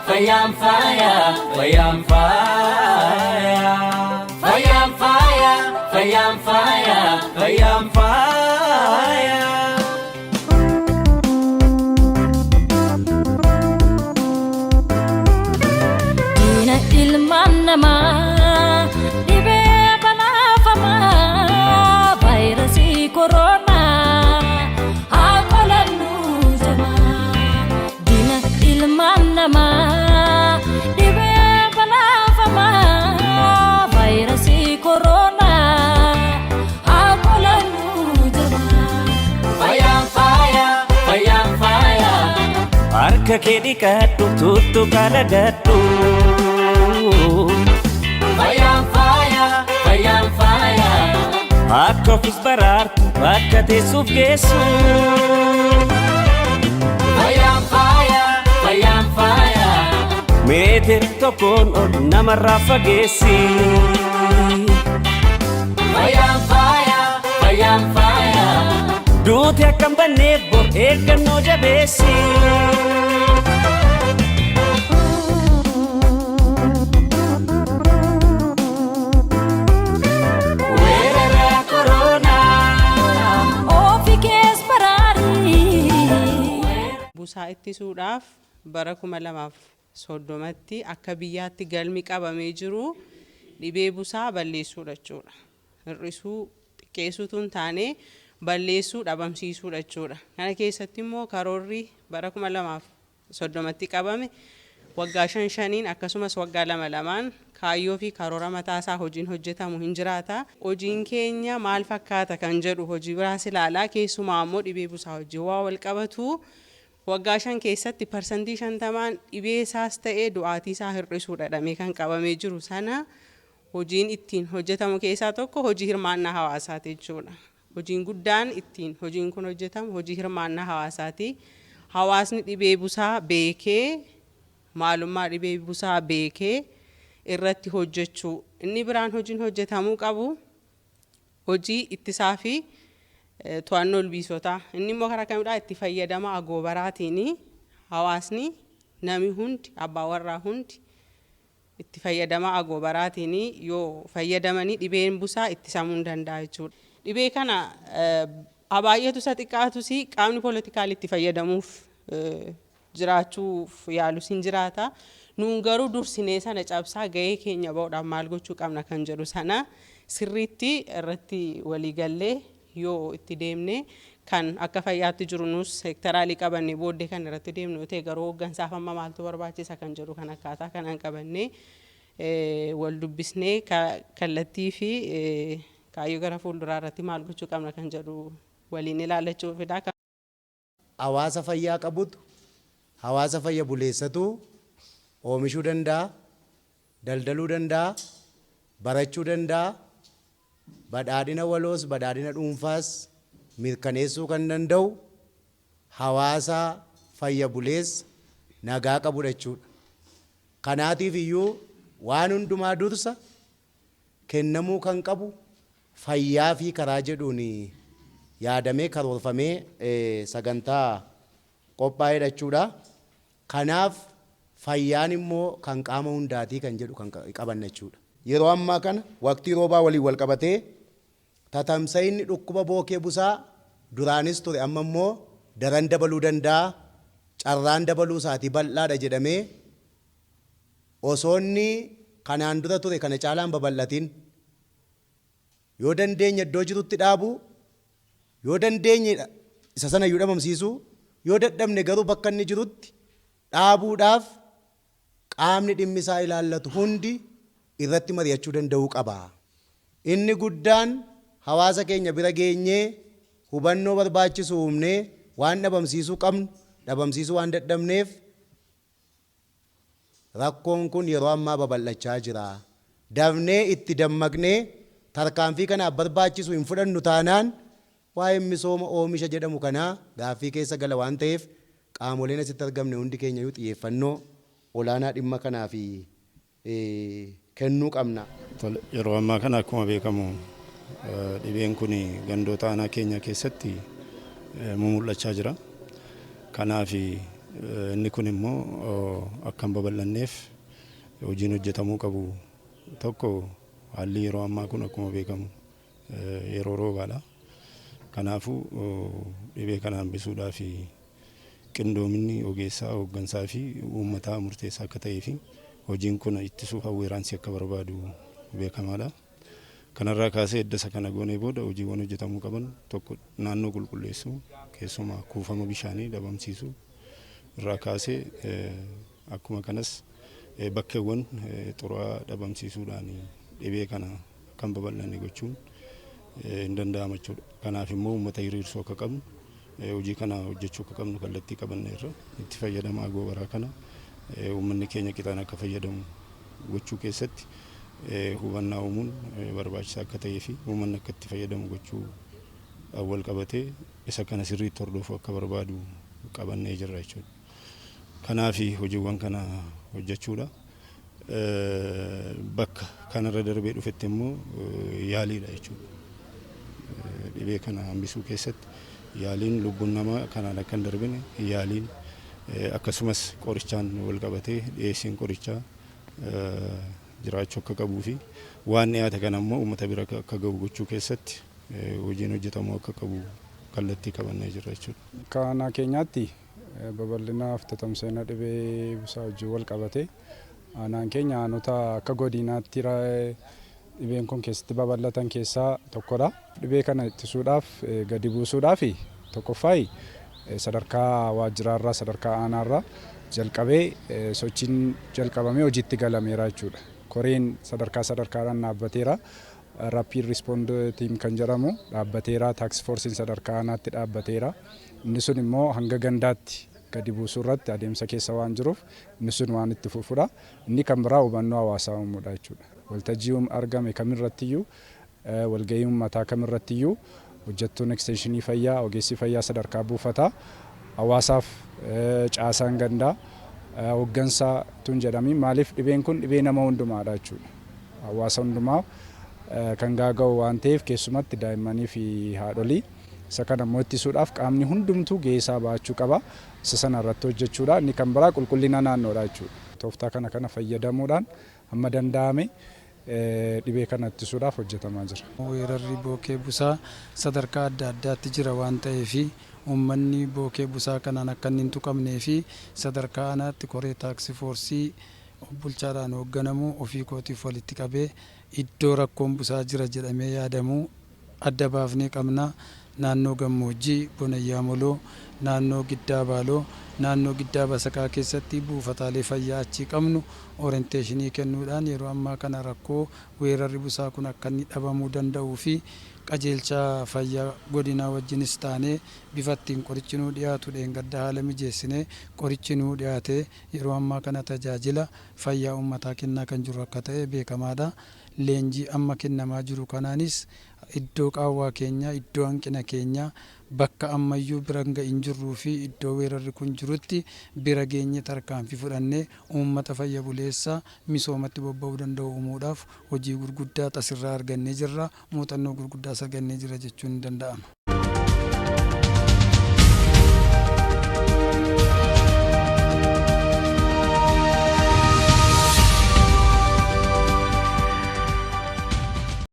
Fayam fire, fayam fire, fayam fire, fayam fire, fayam fire. Dina ilman nama, dibe banafama, virus corona, akolannu jama. Dina ilman nama. Harka kee dhiqadhu tuttu kalagadhu. Fayam fire, fayam fire. Akka ofis baraartu bakka teessuuf geessu. Fayam fire, fayam fire. Meetira tokkoon ol namarraa fageessi. Fayam fire, fayam fire. Duuti akkam banneef bor eeggannoo jabeessi. Weerara koronaa ofii kees baraari. Busaa ittisuudhaaf bara 2030tti akka biyyaatti galmi qabamee jiru dhibee busaa balleessuudha jechuudha. Hir'isuu xiqqeessuutu hin taane balleessuu dhabamsiisuudha jechuudha. Kana keessatti immoo karoorri bara 2030tti qabame waggaa 5 akkasumas waggaa 2 kaayyoo fi karoora mataasaa hojiin hojjetamu hin jiraata. Hojiin keenya maal fakkaata kan jedhu hojii biraas ilaalaa keessumaa immoo dhibee busaa hojii waa wal qabatu waggaa 5 keessatti parsantii 50 dhibee isaas ta'ee du'aatii isaa hir'isuudha jedhamee kan qabamee jiru sana hojiin ittiin hojjetamu keessaa tokko hojii hirmaannaa hawaasaati jechuudha. Hojiin guddaan ittiin hojiin kun hojjetamu hojii hirmaannaa hawaasaati. Hawaasni dhibee busaa beekee maalummaa dhibee busaa beekee irratti hojjechuu. Inni biraan hojiin hojjetamuu qabu hojii ittisaa fi to'annoo ilbiisotaa. Inni immoo karaa kamidhaa itti fayyadama agoobaraatiin hawaasni nami hundi abbaa warraa hundi itti fayyadama agoobaraatiin yoo fayyadamanii dhibeen busaa ittisamuu hin danda'a jechuudha. Dhibee kana baay'eetu isa xiqqaatus qaamni poolitikaal itti fayyadamuuf jiraachuuf yaalus hin jiraata. Nuun garuu dursinee sana cabsaa gahee keenya ba'uudhaaf maal gochuu qabna kan jedhu sana sirriitti irratti waliigallee yoo itti deemne kan akka fayyaatti jiru nus seektaraalii qabannee booddee kan irratti deemnu ta'e garuu hooggansaaf amma maaltu barbaachisa kan jedhu kan akkaataa kanaan qabannee wal dubbisnee kallattii fi kaayyoo gara fuulduraa irratti maal gochuu qabna kan jedhu waliin ilaallachuufidha. Hawaasa fayyaa qabutu hawaasa fayya buleessatu oomishuu danda'a, daldaluu danda'a, barachuu danda'a, badhaadhina waloos badhaadhina dhuunfaas mirkaneessuu kan danda'u hawaasa fayya buleessa nagaa qabudha jechuudha. Kanaatiif iyyuu waan hundumaa dursa kennamuu kan qabu fayyaa fi karaa jedhuun yaadamee karoorfamee sagantaa qophaa'ee jechuudha. Kanaaf fayyaan immoo kan qaama hundaatii kan jedhu kan qaban jechuudha. Yeroo ammaa kana waqtii roobaa waliin wal qabatee tatamsa'inni dhukkuba bookee busaa duraanis ture amma immoo daran dabaluu danda'a. Carraan dabaluu isaatii bal'aadha jedhamee osoonni kanaan dura ture kana caalaan babal'atiin yoo dandeenye iddoo jirutti dhaabu yoo dandeenye isa sana iyyuu dhabamsiisu yoo dadhabne garuu bakka inni jirutti dhaabuudhaaf qaamni dhimmi isaa ilaallatu hundi irratti mari'achuu danda'uu qaba. Inni guddaan hawaasa keenya bira geenyee hubannoo barbaachisu uumnee waan dhabamsiisuu qabnu dhabamsiisuu waan dadhabneef rakkoon kun yeroo ammaa babal'achaa jira. Dafnee itti dammaqnee tarkaanfii kanaaf barbaachisu hin fudhannu taanaan waa'ee misooma oomisha jedhamu kanaa gaaffii keessa gala waan ta'eef qaamoleen asitti argamne hundi keenya yoo xiyyeeffannoo olaanaa dhimma kanaaf kennuu qabna. Yeroo ammaa kana akkuma beekamu dhibeen kun gandoota aanaa keenya keessatti mul'achaa jira. Kanaaf Inni kun immoo akka hin babal'anneef hojiin hojjetamuu qabu tokko haalli yeroo ammaa kun akkuma beekamu yeroo roobaadha. Kanaafuu dhibee kana hambisuudhaa fi qindoominni ogeessaa hooggansaa fi uummataa murteessaa akka ta'ee fi hojiin kun ittisuuf awweeraansii akka barbaadu beekamaadha. Kanarraa kaasee eddasa kana goonee booda hojiiwwan hojjetamuu qaban tokko naannoo qulqulleessuu keessumaa kuufama bishaanii dhabamsiisuu irraa kaasee akkuma kanas bakkeewwan xuraa'aa dhabamsiisuudhaan dhibee kana kan babal'anne gochuun hin danda'amu jechuudha. Kanaaf immoo uummata hiriirsuu akka qabnu hojii kana hojjechuu akka qabnu kallattii qabanne irra itti fayyadamaa goobaraa kana uummanni keenya qixaan akka fayyadamu gochuu keessatti hubannaa uumuun barbaachisaa akka ta'ee fi uummanni akka itti fayyadamu gochuu wal qabatee isa kana sirriitti hordofuu akka barbaadu qabannee jirra jechuudha. Kanaaf hojiiwwan kana hojjechuudha. Bakka kanarra darbee dhufetti immoo yaaliidha jechuudha. Dhibee kana hambisuu keessatti yaaliin lubbuun namaa kanaan akka hin darbine yaaliin akkasumas qorichaan wal qabatee dhiyeessiin qorichaa jiraachuu akka qabuu fi waan dhiyaate kana immoo uummata bira akka gahu gochuu keessatti hojiin hojjetamuu akka qabu kallattii qabannee jirra jechuudha. Kana keenyaatti babal'inaaf tatamsa'ina dhibee busaa wajjin wal qabatee aanaan keenya aanota akka godinaatti dhibeen kun keessatti babal'atan keessaa tokkodha. Dhibee kana ittisuudhaaf gadi buusuudhaaf tokkoffaa sadarkaa waajjiraarraa sadarkaa aanaarraa jalqabee sochiin jalqabamee hojiitti galameera jechuudha. Koreen sadarkaadhaan dhaabbateera. Rapid Response Team kan jedhamu dhaabbateera. Task Forcein sadarkaa aanaatti dhaabbateera. Inni sun immoo hanga gandaatti gadi buusuu irratti adeemsa keessa waan jiruuf inni sun waan itti fufudha. Inni kan biraa hubannoo hawaasaa uumuudha jechuudha. Waltajjii argame kamirrattiyyuu walgahii uummataa kamirrattiyyuu hojjettuun ekstenshinii fayyaa ogeessi fayyaa sadarkaa buufataa hawaasaaf caasaan gandaa hooggansaa tun jedhami. Maaliif dhibeen kun dhibee nama hundumaadha jechuudha. Hawaasa hundumaa kan gaaga'u waan ta'eef keessumatti daa'immanii fi haadholii isa kana immoo ittisuudhaaf qaamni hundumtuu gahee isaa baachuu qaba. Isa sana irratti hojjechuudha. Inni kan biraa qulqullina naannoodha jechuudha. Tooftaa kana fayyadamuudhaan hamma danda'ame dhibee kana ittisuudhaaf hojjetamaa jira. Weerarri bookee busaa sadarkaa adda addaatti jira waan ta'eef uummanni bookee busaa kanaan akka inni hin tuqamnee fi sadarkaa aanaatti koree taaksii foorsii bulchaadhaan hoogganamu ofii kootiif walitti qabee iddoo rakkoon busaa jira jedhamee yaadamu adda baafnee qabna. Naannoo gammoojjii Bonayyaa Moloo, naannoo Giddaa Baaloo, naannoo Giddaa Basakaa keessatti buufataalee fayyaa achii qabnu orienteeshinii kennuudhaan yeroo ammaa kana rakkoo weerarri busaa kun akka inni dhabamuu danda'uu fi qajeelcha fayyaa godinaa wajjinis taanee bifa ittiin qorichi nuu dhiyaatu dheengadda haala mijeessinee qorichi nuu dhiyaate yeroo ammaa kana tajaajila fayyaa uummataa kennaa kan jiru akka ta'e beekamaadha. Leenjii amma kennamaa jiru kanaanis iddoo qaawwaa keenya iddoo hanqina keenya bakka ammayyuu bira hin jirruu fi iddoo weerarri kun jirutti bira geenye tarkaanfii fudhannee uummata fayya buleessaa misoomatti bobba'uu danda'u uumuudhaaf hojii gurguddaa tasirraa argannee jirra. Muuxannoo gurguddaas argannee jira jechuun ni danda'ama.